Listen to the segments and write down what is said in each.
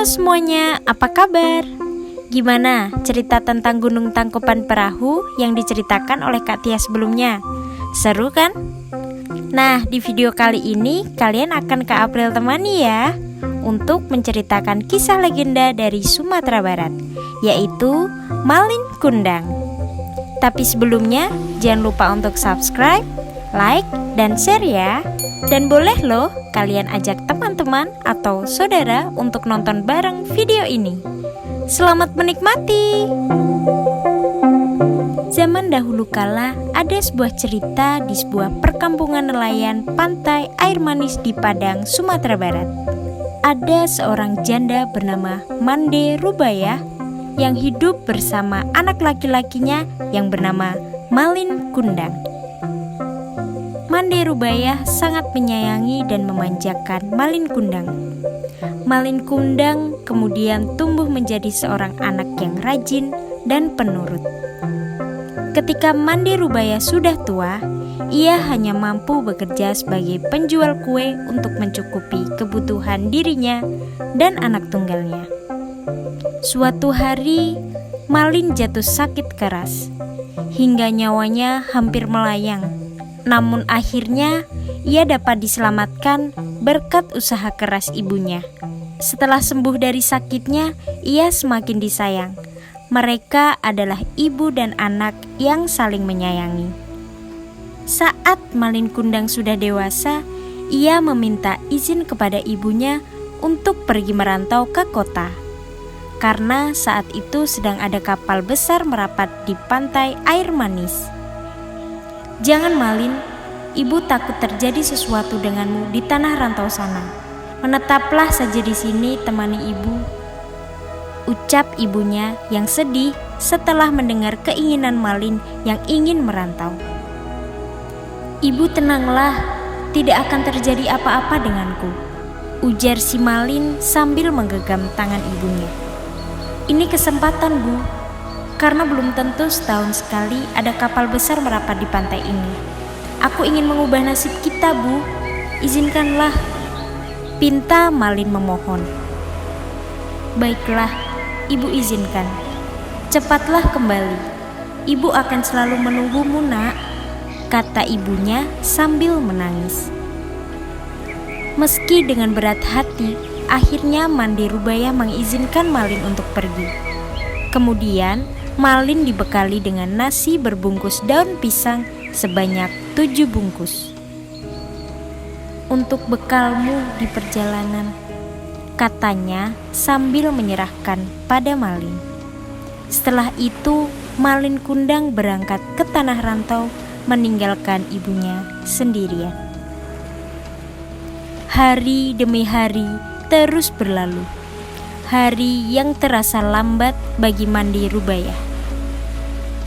Halo semuanya, apa kabar? Gimana cerita tentang Gunung Tangkuban Perahu yang diceritakan oleh Kak Tia sebelumnya? Seru kan? Nah, di video kali ini kalian akan Kak April temani ya untuk menceritakan kisah legenda dari Sumatera Barat, yaitu Malin Kundang. Tapi sebelumnya, jangan lupa untuk subscribe, like, dan share ya. Dan boleh loh kalian ajak teman-teman atau saudara untuk nonton bareng video ini. Selamat menikmati. Zaman dahulu kala ada sebuah cerita di sebuah perkampungan nelayan pantai air manis di Padang, Sumatera Barat. Ada seorang janda bernama Mande Rubayah yang hidup bersama anak laki-lakinya yang bernama Malin Kundang. Mande Rubayah sangat menyayangi dan memanjakan Malin Kundang. Malin Kundang kemudian tumbuh menjadi seorang anak yang rajin dan penurut. Ketika Mande Rubayah sudah tua, ia hanya mampu bekerja sebagai penjual kue untuk mencukupi kebutuhan dirinya dan anak tunggalnya. Suatu hari, Malin jatuh sakit keras, hingga nyawanya hampir melayang. Namun akhirnya ia dapat diselamatkan berkat usaha keras ibunya. Setelah sembuh dari sakitnya, ia semakin disayang. Mereka adalah ibu dan anak yang saling menyayangi. Saat Malin Kundang sudah dewasa, ia meminta izin kepada ibunya untuk pergi merantau ke kota. Karena saat itu sedang ada kapal besar merapat di pantai air manis. Jangan Malin, ibu takut terjadi sesuatu denganmu di tanah rantau sana. Menetaplah saja di sini temani ibu, ucap ibunya yang sedih setelah mendengar keinginan Malin yang ingin merantau. Ibu tenanglah, tidak akan terjadi apa-apa denganku, ujar si Malin sambil menggenggam tangan ibunya. Ini kesempatan Bu, karena belum tentu setahun sekali ada kapal besar merapat di pantai ini. Aku ingin mengubah nasib kita, Bu. Izinkanlah, pinta Malin memohon. Baiklah, ibu izinkan. Cepatlah kembali. Ibu akan selalu menunggumu, Nak, kata ibunya sambil menangis. Meski dengan berat hati, akhirnya Mande Rubayah mengizinkan Malin untuk pergi. Kemudian Malin dibekali dengan nasi berbungkus daun pisang sebanyak 7 bungkus. Untuk bekalmu di perjalanan, katanya sambil menyerahkan pada Malin. Setelah itu, Malin Kundang berangkat ke tanah rantau meninggalkan ibunya sendirian. Hari demi hari terus berlalu. Hari yang terasa lambat bagi Mande Rubayah.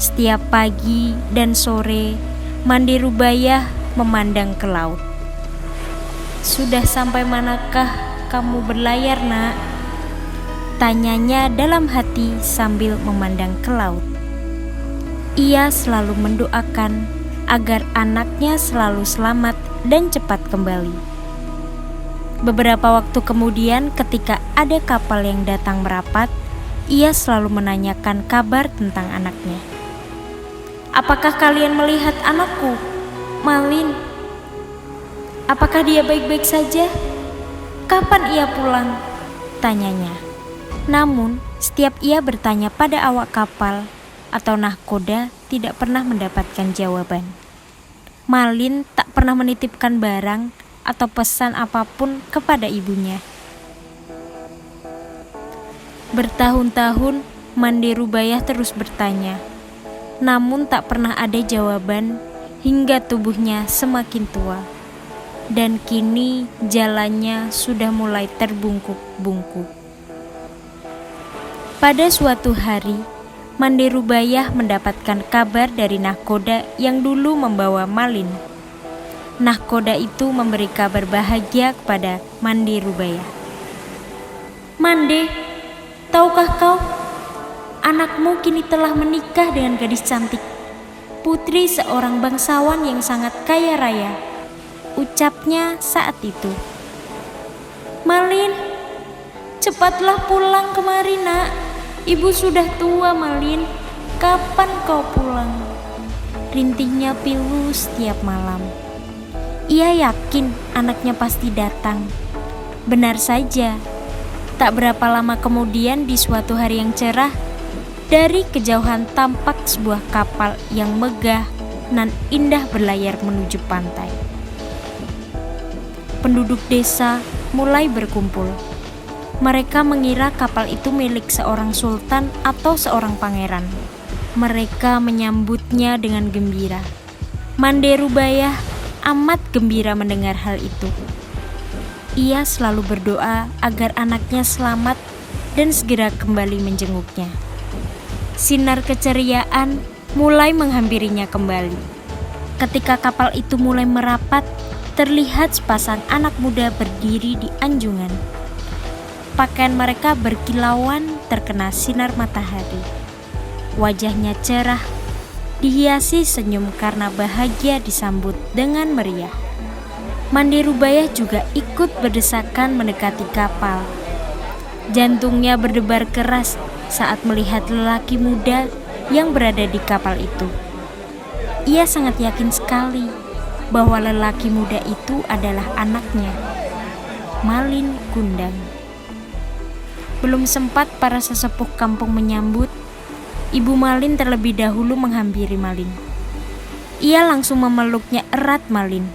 Setiap pagi dan sore, Mande Rubayah memandang ke laut. Sudah sampai manakah kamu berlayar, Nak? Tanyanya dalam hati sambil memandang ke laut. Ia selalu mendoakan agar anaknya selalu selamat dan cepat kembali. Beberapa waktu kemudian ketika ada kapal yang datang merapat, ia selalu menanyakan kabar tentang anaknya. Apakah kalian melihat anakku, Malin? Apakah dia baik-baik saja? Kapan ia pulang? Tanyanya. Namun, setiap ia bertanya pada awak kapal atau nahkoda tidak pernah mendapatkan jawaban. Malin tak pernah menitipkan barang atau pesan apapun kepada ibunya. Bertahun-tahun Mande Rubayah terus bertanya, namun tak pernah ada jawaban hingga tubuhnya semakin tua. Dan kini jalannya sudah mulai terbungkuk-bungkuk. Pada suatu hari, Mande Rubayah mendapatkan kabar dari nahkoda yang dulu membawa Malin. Nahkoda itu memberi kabar bahagia kepada Mande Rubayah. Mande, tahukah kau, anakmu kini telah menikah dengan gadis cantik, putri seorang bangsawan yang sangat kaya raya, ucapnya saat itu. Malin, Cepatlah pulang kemari, Nak. Ibu sudah tua, Malin. Kapan kau pulang? Rintihnya Pilu setiap malam. Ia yakin anaknya pasti datang. Benar saja, tak berapa lama kemudian di suatu hari yang cerah, dari kejauhan tampak sebuah kapal yang megah nan indah berlayar menuju pantai. Penduduk desa mulai berkumpul. Mereka mengira kapal itu milik seorang sultan atau seorang pangeran. Mereka menyambutnya dengan gembira. Mande Rubayah amat gembira mendengar hal itu. Ia selalu berdoa agar anaknya selamat dan segera kembali menjenguknya. Sinar keceriaan mulai menghampirinya kembali. Ketika kapal itu mulai merapat, terlihat sepasang anak muda berdiri di anjungan. Pakaian mereka berkilauan terkena sinar matahari. Wajahnya cerah, dihiasi senyum karena bahagia disambut dengan meriah. Mande Rubayah juga ikut berdesakan mendekati kapal. Jantungnya berdebar keras saat melihat lelaki muda yang berada di kapal itu. Ia sangat yakin sekali bahwa lelaki muda itu adalah anaknya, Malin Kundang. Belum sempat para sesepuh kampung menyambut, Ibu Malin terlebih dahulu menghampiri Malin. Ia langsung memeluknya erat Malin,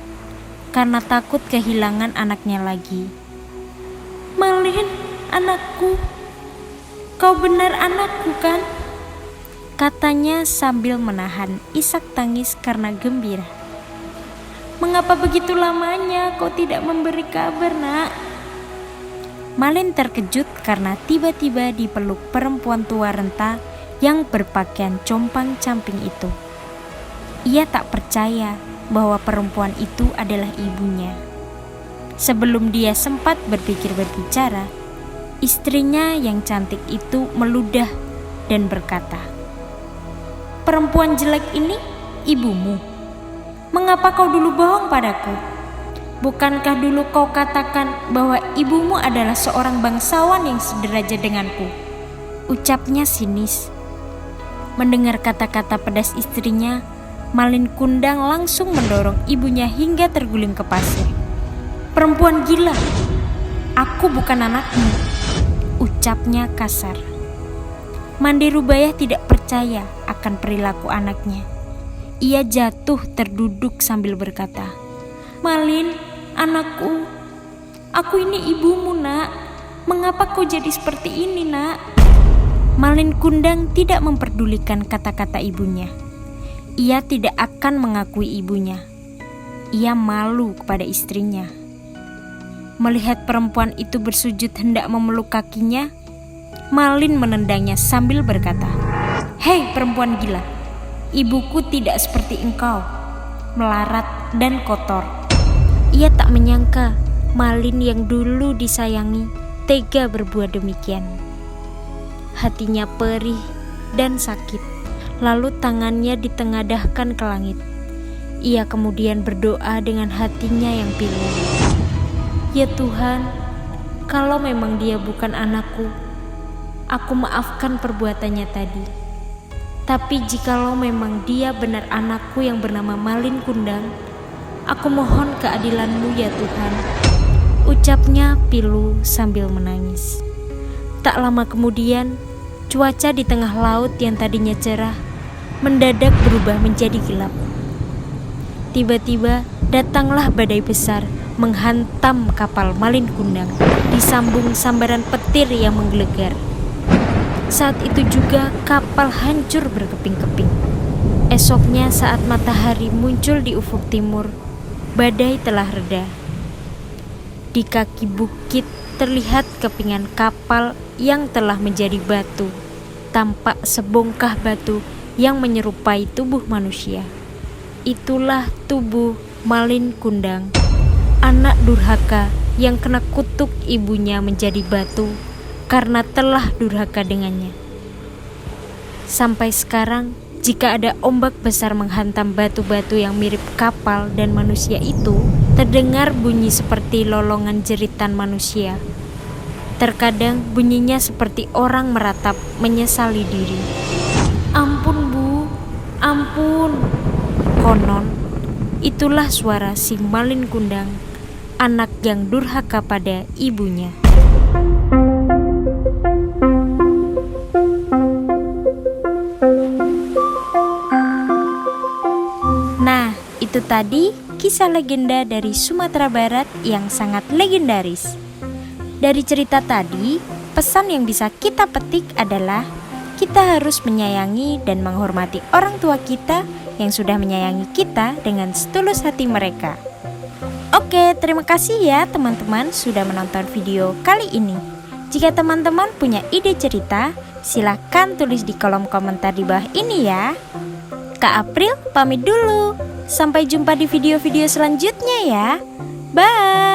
karena takut kehilangan anaknya lagi. "Malin, anakku, kau benar anakku kan?" katanya sambil menahan isak tangis karena gembira. "Mengapa begitu lamanya kau tidak memberi kabar, Nak?" Malin terkejut karena tiba-tiba dipeluk perempuan tua renta yang berpakaian compang-camping itu. Ia tak percaya bahwa perempuan itu adalah ibunya. Sebelum dia sempat berpikir berbicara, istrinya yang cantik itu meludah dan berkata, "Perempuan jelek ini ibumu? Mengapa kau dulu bohong padaku? Bukankah dulu kau katakan bahwa ibumu adalah seorang bangsawan yang sederajat denganku?" Ucapnya sinis. Mendengar kata-kata pedas istrinya, Malin Kundang langsung mendorong ibunya hingga terguling ke pasir. "Perempuan gila, aku bukan anakmu," ucapnya kasar. Mande Rubayah tidak percaya akan perilaku anaknya. Ia jatuh terduduk sambil berkata, "Malin, anakku, aku ini ibumu, Nak. Mengapa kau jadi seperti ini, Nak?" Malin Kundang tidak memperdulikan kata-kata ibunya. Ia tidak akan mengakui ibunya. Ia malu kepada istrinya. Melihat perempuan itu bersujud hendak memeluk kakinya, Malin menendangnya sambil berkata, "Hei perempuan gila, ibuku tidak seperti engkau, melarat dan kotor." Ia tak menyangka Malin yang dulu disayangi tega berbuat demikian. Hatinya perih dan sakit, lalu tangannya ditengadahkan ke langit. Ia kemudian berdoa dengan hatinya yang pilu. "Ya Tuhan, kalau memang dia bukan anakku, aku maafkan perbuatannya tadi. Tapi jikalau memang dia benar anakku yang bernama Malin Kundang, aku mohon keadilan-Mu ya Tuhan," ucapnya pilu sambil menangis. Tak lama kemudian, cuaca di tengah laut yang tadinya cerah mendadak berubah menjadi gelap. Tiba-tiba datanglah badai besar menghantam kapal Malin Kundang, disambung sambaran petir yang menggelegar. Saat itu juga kapal hancur berkeping-keping. Esoknya saat matahari muncul di ufuk timur, badai telah reda. Di kaki bukit terlihat kepingan kapal yang telah menjadi batu. Tampak sebongkah batu yang menyerupai tubuh manusia. Itulah tubuh Malin Kundang, anak durhaka yang kena kutuk ibunya menjadi batu karena telah durhaka dengannya. Sampai sekarang, jika ada ombak besar menghantam batu-batu yang mirip kapal dan manusia itu, terdengar bunyi seperti lolongan jeritan manusia. Terkadang bunyinya seperti orang meratap menyesali diri. Ampun bu, ampun. Konon, itulah suara si Malin Kundang, anak yang durhaka pada ibunya. Nah, itu tadi kisah legenda dari Sumatera Barat yang sangat legendaris. Dari cerita tadi, pesan yang bisa kita petik adalah kita harus menyayangi dan menghormati orang tua kita yang sudah menyayangi kita dengan setulus hati mereka. Oke, terima kasih ya teman-teman sudah menonton video kali ini. Jika teman-teman punya ide cerita, silahkan tulis di kolom komentar di bawah ini ya. Kak April pamit dulu. Sampai jumpa di video-video selanjutnya ya. Bye.